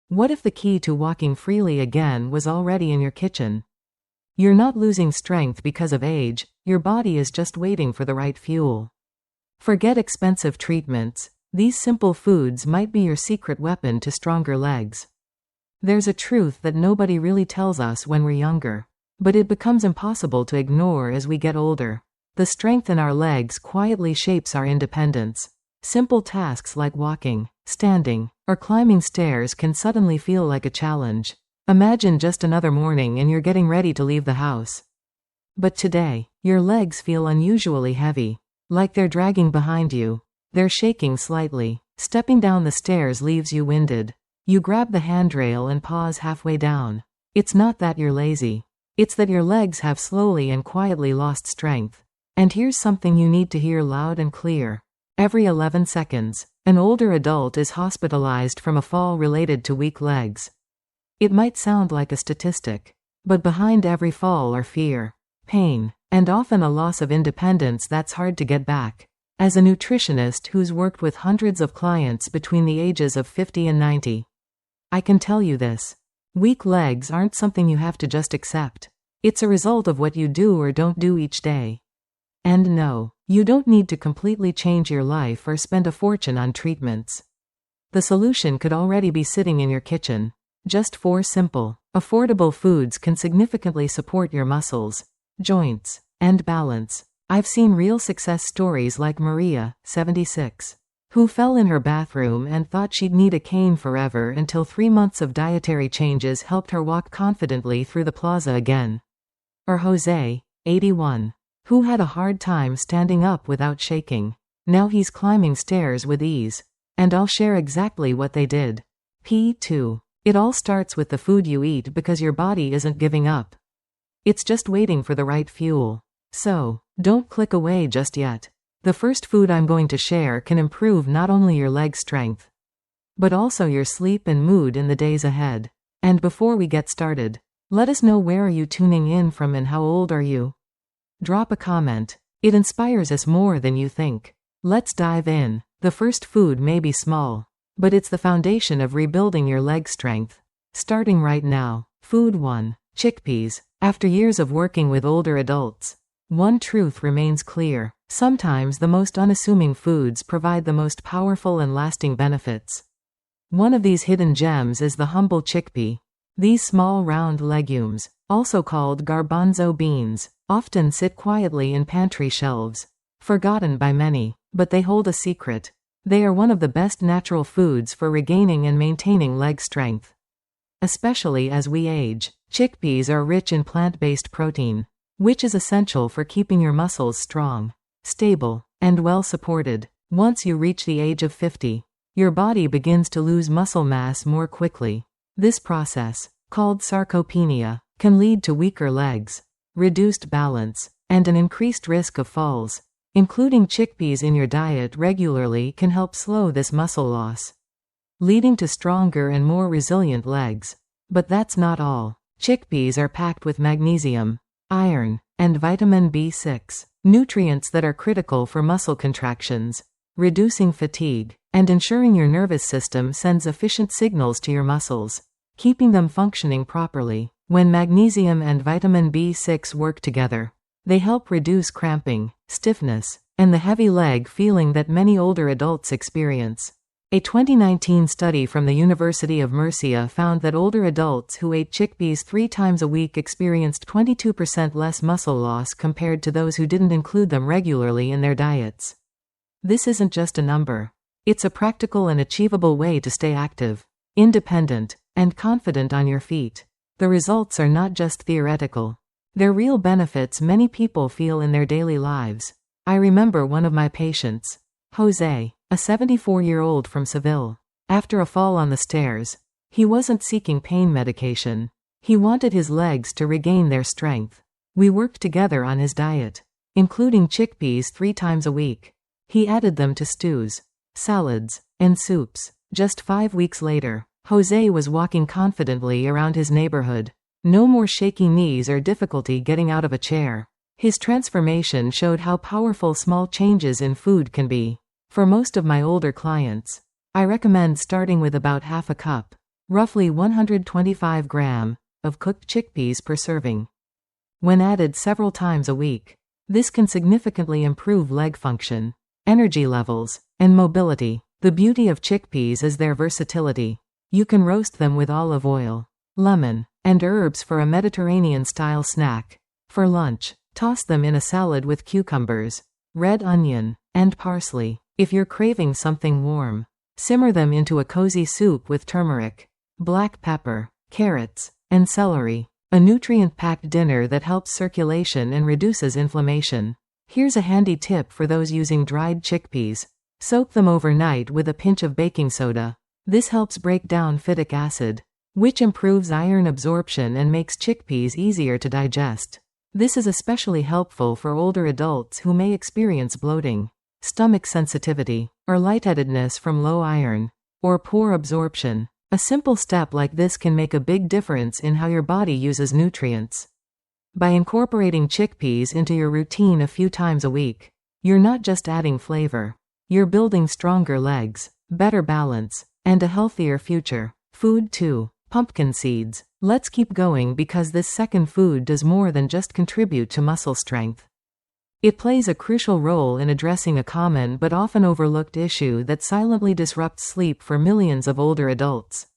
What if the key to walking freely again was already in your kitchen? You're not losing strength because of age, your body is just waiting for the right fuel. Forget expensive treatments, these simple foods might be your secret weapon to stronger legs. There's a truth that nobody really tells us when we're younger, but it becomes impossible to ignore as we get older. The strength in our legs quietly shapes our independence. Simple tasks like walking, standing, or climbing stairs can suddenly feel like a challenge. Imagine just another morning and you're getting ready to leave the house. But today, your legs feel unusually heavy, like they're dragging behind you. They're shaking slightly. Stepping down the stairs leaves you winded. You grab the handrail and pause halfway down. It's not that you're lazy. It's that your legs have slowly and quietly lost strength. And here's something you need to hear loud and clear. Every 11 seconds, an older adult is hospitalized from a fall related to weak legs. It might sound like a statistic, but behind every fall are fear, pain, and often a loss of independence that's hard to get back. As a nutritionist who's worked with hundreds of clients between the ages of 50 and 90, I can tell you this. Weak legs aren't something you have to just accept. It's a result of what you do or don't do each day. And no, you don't need to completely change your life or spend a fortune on treatments. The solution could already be sitting in your kitchen. Just 4 simple, affordable foods can significantly support your muscles, joints, and balance. I've seen real success stories like Maria, 76, who fell in her bathroom and thought she'd need a cane forever until 3 months of dietary changes helped her walk confidently through the plaza again. Or Jose, 81, who had a hard time standing up without shaking. Now he's climbing stairs with ease. And I'll share exactly what they did. P2. It all starts with the food you eat because your body isn't giving up. It's just waiting for the right fuel. So, don't click away just yet. The first food I'm going to share can improve not only your leg strength, but also your sleep and mood in the days ahead. And before we get started, let us know where are you tuning in from and how old are you? Drop a comment. It inspires us more than you think. Let's dive in. The first food may be small, but it's the foundation of rebuilding your leg strength. Starting right now. Food 1. Chickpeas. After years of working with older adults, one truth remains clear. Sometimes the most unassuming foods provide the most powerful and lasting benefits. One of these hidden gems is the humble chickpea. These small round legumes, also called garbanzo beans, often sit quietly in pantry shelves, forgotten by many, but they hold a secret. They are one of the best natural foods for regaining and maintaining leg strength. Especially as we age, chickpeas are rich in plant-based protein, which is essential for keeping your muscles strong, stable, and well supported. Once you reach the age of 50, your body begins to lose muscle mass more quickly. This process, called sarcopenia, can lead to weaker legs, reduced balance, and an increased risk of falls. Including chickpeas in your diet regularly can help slow this muscle loss, leading to stronger and more resilient legs. But that's not all. Chickpeas are packed with magnesium, iron, and vitamin B6, nutrients that are critical for muscle contractions, reducing fatigue, and ensuring your nervous system sends efficient signals to your muscles, keeping them functioning properly. When magnesium and vitamin B6 work together, they help reduce cramping, stiffness, and the heavy leg feeling that many older adults experience. A 2019 study from the University of Murcia found that older adults who ate chickpeas 3 times a week experienced 22% less muscle loss compared to those who didn't include them regularly in their diets. This isn't just a number. It's a practical and achievable way to stay active, independent, and confident on your feet. The results are not just theoretical. They're real benefits many people feel in their daily lives. I remember one of my patients, Jose, a 74-year-old from Seville. After a fall on the stairs, he wasn't seeking pain medication. He wanted his legs to regain their strength. We worked together on his diet, including chickpeas 3 times a week. He added them to stews, salads, and soups. Just 5 weeks later, Jose was walking confidently around his neighborhood. No more shaky knees or difficulty getting out of a chair. His transformation showed how powerful small changes in food can be. For most of my older clients, I recommend starting with about half a cup, roughly 125 gram, of cooked chickpeas per serving. When added several times a week, this can significantly improve leg function, energy levels, and mobility. The beauty of chickpeas is their versatility. You can roast them with olive oil, lemon, and herbs for a Mediterranean-style snack. For lunch, toss them in a salad with cucumbers, red onion, and parsley. If you're craving something warm, simmer them into a cozy soup with turmeric, black pepper, carrots, and celery. A nutrient-packed dinner that helps circulation and reduces inflammation. Here's a handy tip for those using dried chickpeas. Soak them overnight with a pinch of baking soda. This helps break down phytic acid, which improves iron absorption and makes chickpeas easier to digest. This is especially helpful for older adults who may experience bloating, stomach sensitivity, or lightheadedness from low iron, or poor absorption. A simple step like this can make a big difference in how your body uses nutrients. By incorporating chickpeas into your routine a few times a week, you're not just adding flavor. You're building stronger legs, better balance, and a healthier future. Food 2. Pumpkin seeds. Let's keep going because this second food does more than just contribute to muscle strength. It plays a crucial role in addressing a common but often overlooked issue that silently disrupts sleep for millions of older adults.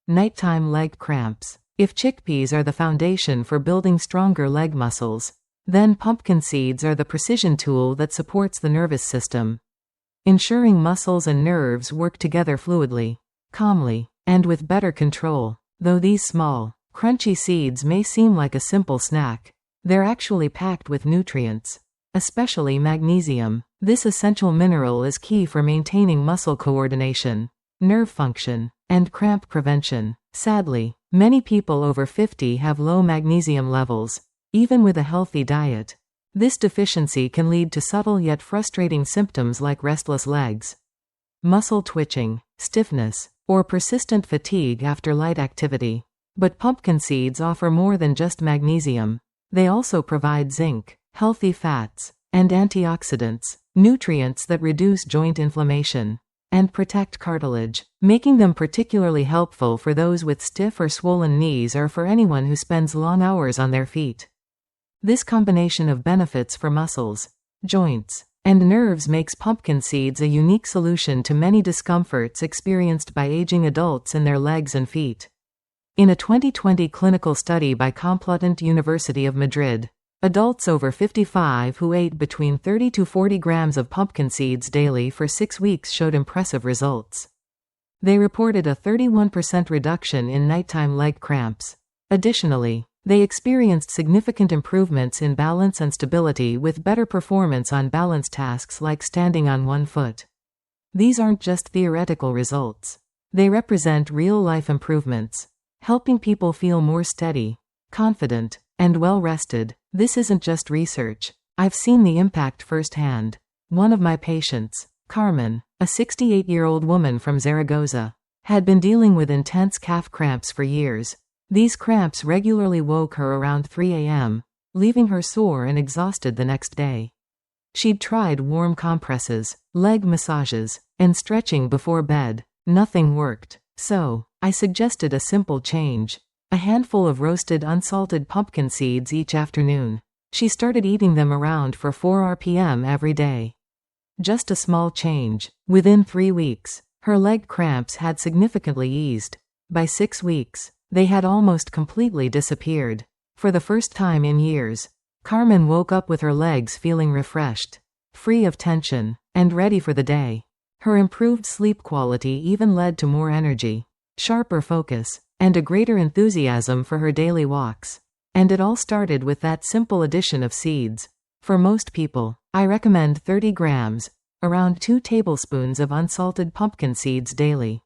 Nighttime leg cramps. If chickpeas are the foundation for building stronger leg muscles, then pumpkin seeds are the precision tool that supports the nervous system, ensuring muscles and nerves work together fluidly, calmly, and with better control. Though these small, crunchy seeds may seem like a simple snack, they're actually packed with nutrients, especially magnesium. This essential mineral is key for maintaining muscle coordination, nerve function, and cramp prevention. Sadly, many people over 50 have low magnesium levels, even with a healthy diet. This deficiency can lead to subtle yet frustrating symptoms like restless legs, muscle twitching, stiffness, or persistent fatigue after light activity. But pumpkin seeds offer more than just magnesium. They also provide zinc, healthy fats, and antioxidants, nutrients that reduce joint inflammation and protect cartilage, making them particularly helpful for those with stiff or swollen knees or for anyone who spends long hours on their feet. This combination of benefits for muscles, joints, and nerves makes pumpkin seeds a unique solution to many discomforts experienced by aging adults in their legs and feet. In a 2020 clinical study by Complutense University of Madrid, adults over 55 who ate between 30 to 40 grams of pumpkin seeds daily for 6 weeks showed impressive results. They reported a 31% reduction in nighttime leg cramps. Additionally, they experienced significant improvements in balance and stability with better performance on balance tasks like standing on one foot. These aren't just theoretical results. They represent real-life improvements, helping people feel more steady, confident, and well-rested. This isn't just research. I've seen the impact firsthand. One of my patients, Carmen, a 68-year-old woman from Zaragoza, had been dealing with intense calf cramps for years. These cramps regularly woke her around 3 a.m., leaving her sore and exhausted the next day. She'd tried warm compresses, leg massages, and stretching before bed. Nothing worked. So, I suggested a simple change. A handful of roasted unsalted pumpkin seeds each afternoon. She started eating them around for 4 p.m. every day. Just a small change. Within 3 weeks, her leg cramps had significantly eased. By 6 weeks, they had almost completely disappeared. For the first time in years, Carmen woke up with her legs feeling refreshed, free of tension, and ready for the day. Her improved sleep quality even led to more energy, sharper focus, and a greater enthusiasm for her daily walks. And it all started with that simple addition of seeds. For most people, I recommend 30 grams, around 2 tablespoons of unsalted pumpkin seeds daily.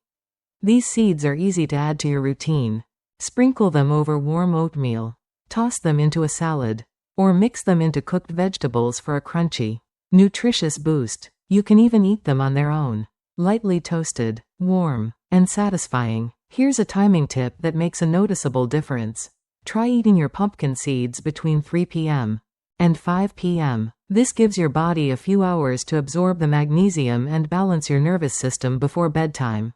These seeds are easy to add to your routine. Sprinkle them over warm oatmeal, toss them into a salad, or mix them into cooked vegetables for a crunchy, nutritious boost. You can even eat them on their own. Lightly toasted, warm, and satisfying. Here's a timing tip that makes a noticeable difference. Try eating your pumpkin seeds between 3 p.m. and 5 p.m. This gives your body a few hours to absorb the magnesium and balance your nervous system before bedtime.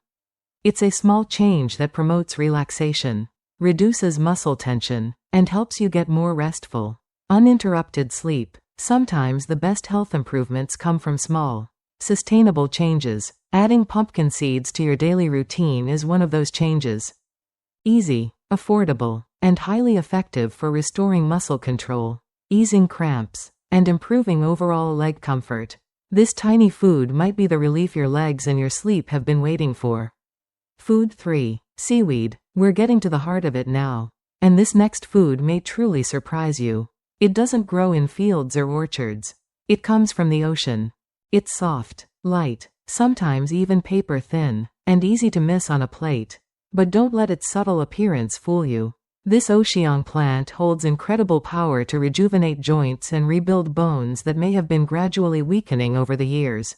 It's a small change that promotes relaxation, reduces muscle tension, and helps you get more restful, uninterrupted sleep. Sometimes the best health improvements come from small, sustainable changes. Adding pumpkin seeds to your daily routine is one of those changes. Easy, affordable, and highly effective for restoring muscle control, easing cramps, and improving overall leg comfort. This tiny food might be the relief your legs and your sleep have been waiting for. Food 3. Seaweed. We're getting to the heart of it now. And this next food may truly surprise you. It doesn't grow in fields or orchards. It comes from the ocean. It's soft, light, sometimes even paper thin, and easy to miss on a plate. But don't let its subtle appearance fool you. This ocean plant holds incredible power to rejuvenate joints and rebuild bones that may have been gradually weakening over the years.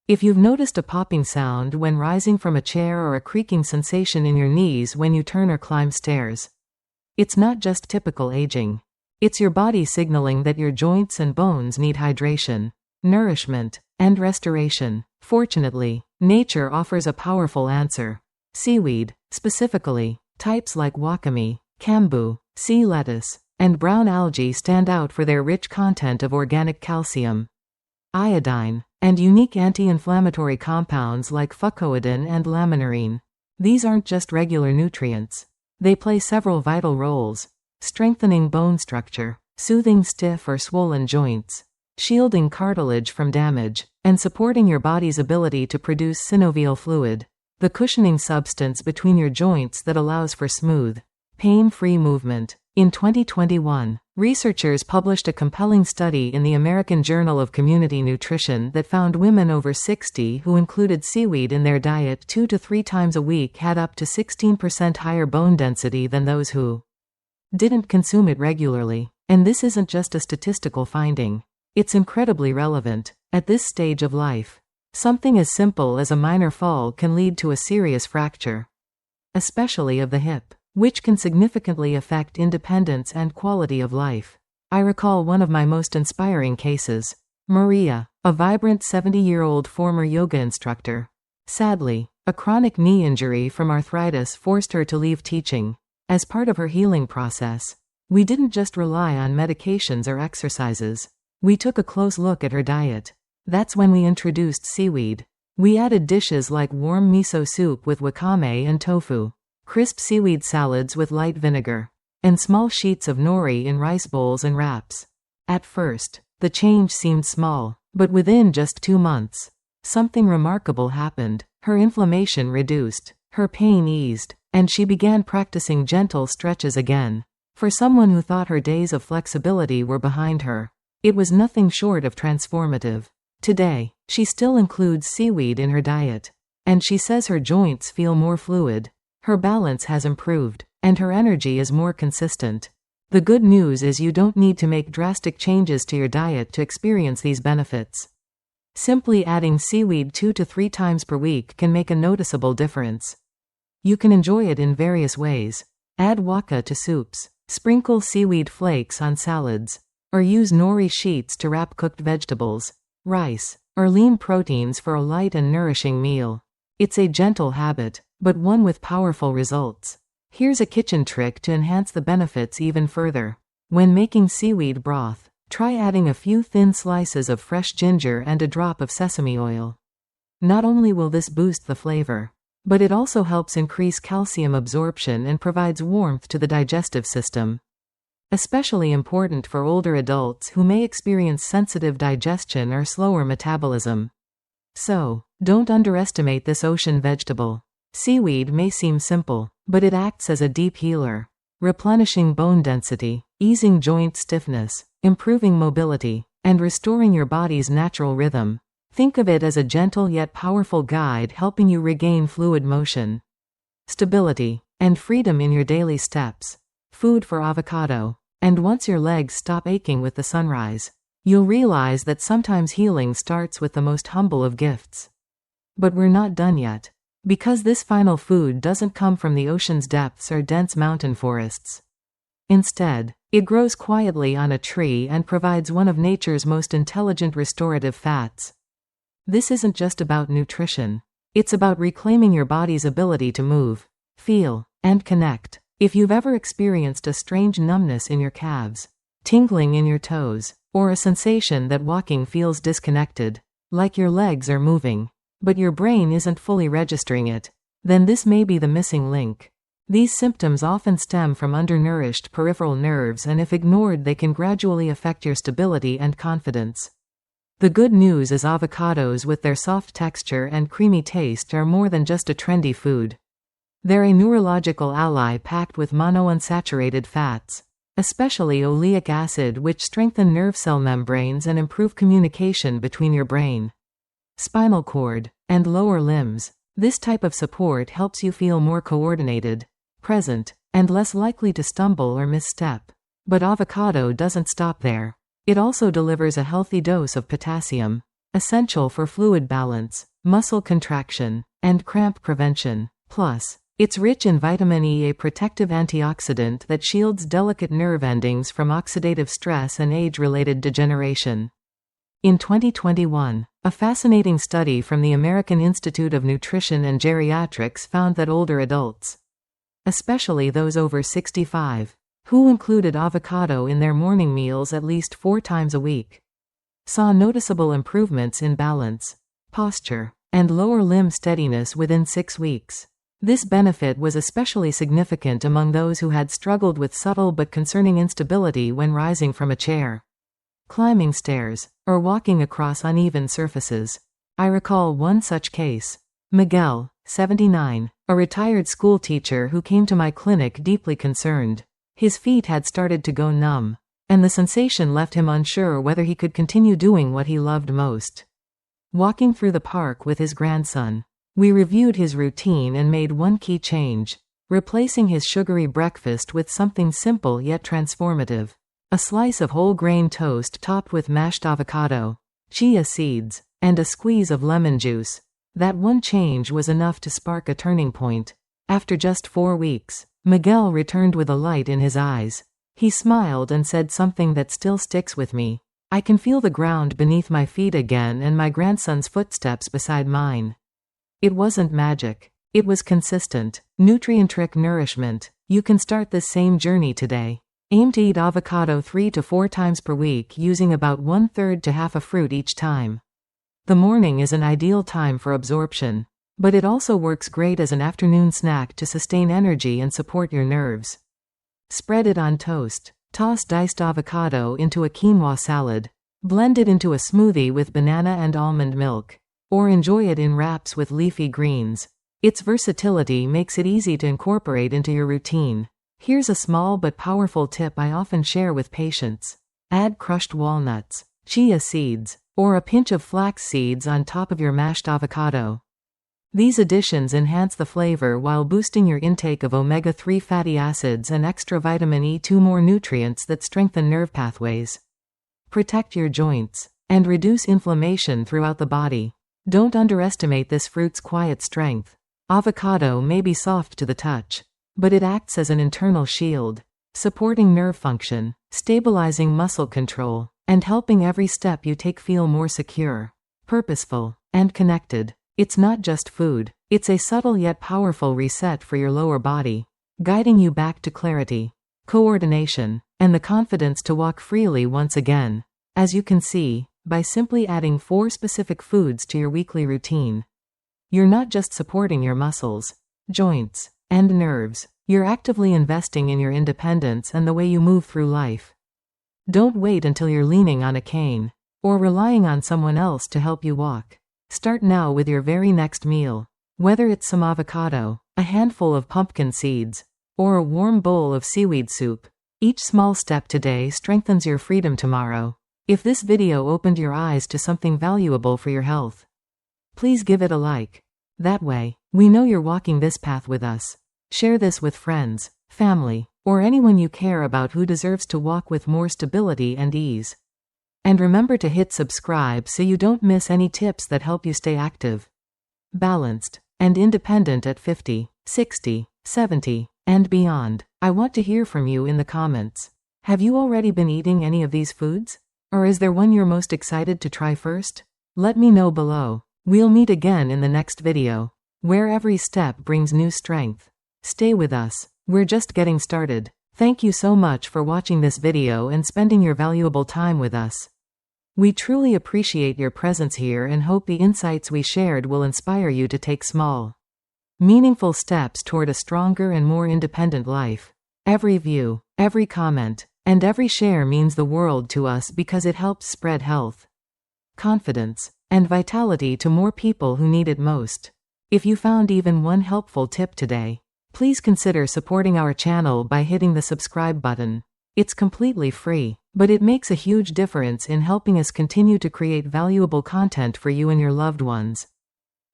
If you've noticed a popping sound when rising from a chair or a creaking sensation in your knees when you turn or climb stairs, it's not just typical aging. It's your body signaling that your joints and bones need hydration, nourishment, and restoration. Fortunately, nature offers a powerful answer. Seaweed, specifically, types like wakame, kambu, sea lettuce, and brown algae stand out for their rich content of organic calcium, iodine, and unique anti-inflammatory compounds like fucoidan and laminarine. These aren't just regular nutrients. They play several vital roles: strengthening bone structure, soothing stiff or swollen joints, shielding cartilage from damage, and supporting your body's ability to produce synovial fluid, the cushioning substance between your joints that allows for smooth, pain-free movement. In 2021, researchers published a compelling study in the American Journal of Community Nutrition that found women over 60 who included seaweed in their diet 2 to 3 times a week had up to 16% higher bone density than those who didn't consume it regularly. And this isn't just a statistical finding. It's incredibly relevant. At this stage of life, something as simple as a minor fall can lead to a serious fracture, especially of the hip, which can significantly affect independence and quality of life. I recall one of my most inspiring cases. Maria, a vibrant 70-year-old former yoga instructor. Sadly, a chronic knee injury from arthritis forced her to leave teaching. As part of her healing process, we didn't just rely on medications or exercises. We took a close look at her diet. That's when we introduced seaweed. We added dishes like warm miso soup with wakame and tofu, crisp seaweed salads with light vinegar, and small sheets of nori in rice bowls and wraps. At first, the change seemed small, but within just 2 months, something remarkable happened. Her inflammation reduced, her pain eased, and she began practicing gentle stretches again. For someone who thought her days of flexibility were behind her, it was nothing short of transformative. Today, she still includes seaweed in her diet, and she says her joints feel more fluid, her balance has improved, and her energy is more consistent. The good news is you don't need to make drastic changes to your diet to experience these benefits. Simply adding seaweed 2 to 3 times per week can make a noticeable difference. You can enjoy it in various ways. Add waka to soups, sprinkle seaweed flakes on salads, or use nori sheets to wrap cooked vegetables, rice, or lean proteins for a light and nourishing meal. It's a gentle habit, but one with powerful results. Here's a kitchen trick to enhance the benefits even further. When making seaweed broth, try adding a few thin slices of fresh ginger and a drop of sesame oil. Not only will this boost the flavor, but it also helps increase calcium absorption and provides warmth to the digestive system. Especially important for older adults who may experience sensitive digestion or slower metabolism. So, don't underestimate this ocean vegetable. Seaweed may seem simple, but it acts as a deep healer, replenishing bone density, easing joint stiffness, improving mobility, and restoring your body's natural rhythm. Think of it as a gentle yet powerful guide helping you regain fluid motion, stability, and freedom in your daily steps. Food for avocado. And once your legs stop aching with the sunrise, you'll realize that sometimes healing starts with the most humble of gifts. But we're not done yet. Because this final food doesn't come from the ocean's depths or dense mountain forests. Instead, it grows quietly on a tree and provides one of nature's most intelligent restorative fats. This isn't just about nutrition. It's about reclaiming your body's ability to move, feel, and connect. If you've ever experienced a strange numbness in your calves, tingling in your toes, or a sensation that walking feels disconnected, like your legs are moving, but your brain isn't fully registering it, then this may be the missing link. These symptoms often stem from undernourished peripheral nerves, and if ignored, they can gradually affect your stability and confidence. The good news is avocados, with their soft texture and creamy taste, are more than just a trendy food. They're a neurological ally packed with monounsaturated fats, especially oleic acid, which strengthen nerve cell membranes and improve communication between your brain, spinal cord, and lower limbs. This type of support helps you feel more coordinated, present, and less likely to stumble or misstep. But avocado doesn't stop there. It also delivers a healthy dose of potassium, essential for fluid balance, muscle contraction, and cramp prevention. Plus, it's rich in vitamin E, a protective antioxidant that shields delicate nerve endings from oxidative stress and age-related degeneration. In 2021, a fascinating study from the American Institute of Nutrition and Geriatrics found that older adults, especially those over 65, who included avocado in their morning meals at least 4 times a week, saw noticeable improvements in balance, posture, and lower limb steadiness within 6 weeks. This benefit was especially significant among those who had struggled with subtle but concerning instability when rising from a chair, climbing stairs, or walking across uneven surfaces. I recall one such case. Miguel, 79, a retired school teacher who came to my clinic deeply concerned. His feet had started to go numb, and the sensation left him unsure whether he could continue doing what he loved most: walking through the park with his grandson. We reviewed his routine and made one key change, replacing his sugary breakfast with something simple yet transformative: a slice of whole grain toast topped with mashed avocado, chia seeds, and a squeeze of lemon juice. That one change was enough to spark a turning point. After just 4 weeks, Miguel returned with a light in his eyes. He smiled and said something that still sticks with me: "I can feel the ground beneath my feet again and my grandson's footsteps beside mine." It wasn't magic. It was consistent, nutrient-rich nourishment. You can start this same journey today. Aim to eat avocado 3 to 4 times per week, using about 1/3 to half a fruit each time. The morning is an ideal time for absorption, but it also works great as an afternoon snack to sustain energy and support your nerves. Spread it on toast. Toss diced avocado into a quinoa salad. Blend it into a smoothie with banana and almond milk, or enjoy it in wraps with leafy greens. Its versatility makes it easy to incorporate into your routine. Here's a small but powerful tip I often share with patients: add crushed walnuts, chia seeds, or a pinch of flax seeds on top of your mashed avocado. These additions enhance the flavor while boosting your intake of omega-3 fatty acids and extra vitamin E, 2 more nutrients that strengthen nerve pathways, protect your joints, and reduce inflammation throughout the body. Don't underestimate this fruit's quiet strength. Avocado may be soft to the touch, but it acts as an internal shield, supporting nerve function, stabilizing muscle control, and helping every step you take feel more secure, purposeful, and connected. It's not just food. It's a subtle yet powerful reset for your lower body, guiding you back to clarity, coordination, and the confidence to walk freely once again. As you can see, by simply adding 4 specific foods to your weekly routine, you're not just supporting your muscles, joints, and nerves. You're actively investing in your independence and the way you move through life. Don't wait until you're leaning on a cane, or relying on someone else to help you walk. Start now with your very next meal. Whether it's some avocado, a handful of pumpkin seeds, or a warm bowl of seaweed soup, each small step today strengthens your freedom tomorrow. If this video opened your eyes to something valuable for your health, please give it a like. That way, we know you're walking this path with us. Share this with friends, family, or anyone you care about who deserves to walk with more stability and ease. And remember to hit subscribe so you don't miss any tips that help you stay active, balanced, and independent at 50, 60, 70, and beyond. I want to hear from you in the comments. Have you already been eating any of these foods? Or is there one you're most excited to try first? Let me know below. We'll meet again in the next video, where every step brings new strength. Stay with us. We're just getting started. Thank you so much for watching this video and spending your valuable time with us. We truly appreciate your presence here and hope the insights we shared will inspire you to take small, meaningful steps toward a stronger and more independent life. Every view, every comment, and every share means the world to us because it helps spread health, confidence, and vitality to more people who need it most. If you found even one helpful tip today, please consider supporting our channel by hitting the subscribe button. It's completely free, but it makes a huge difference in helping us continue to create valuable content for you and your loved ones.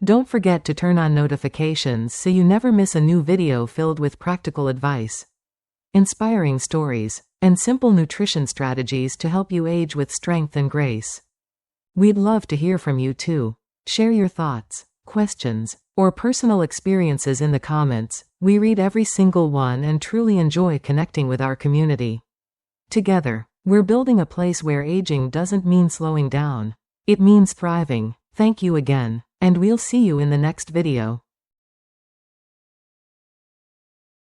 Don't forget to turn on notifications so you never miss a new video filled with practical advice, inspiring stories, and simple nutrition strategies to help you age with strength and grace. We'd love to hear from you too. Share your thoughts, questions, or personal experiences in the comments. We read every single one and truly enjoy connecting with our community. Together, we're building a place where aging doesn't mean slowing down. It means thriving. Thank you again, and we'll see you in the next video.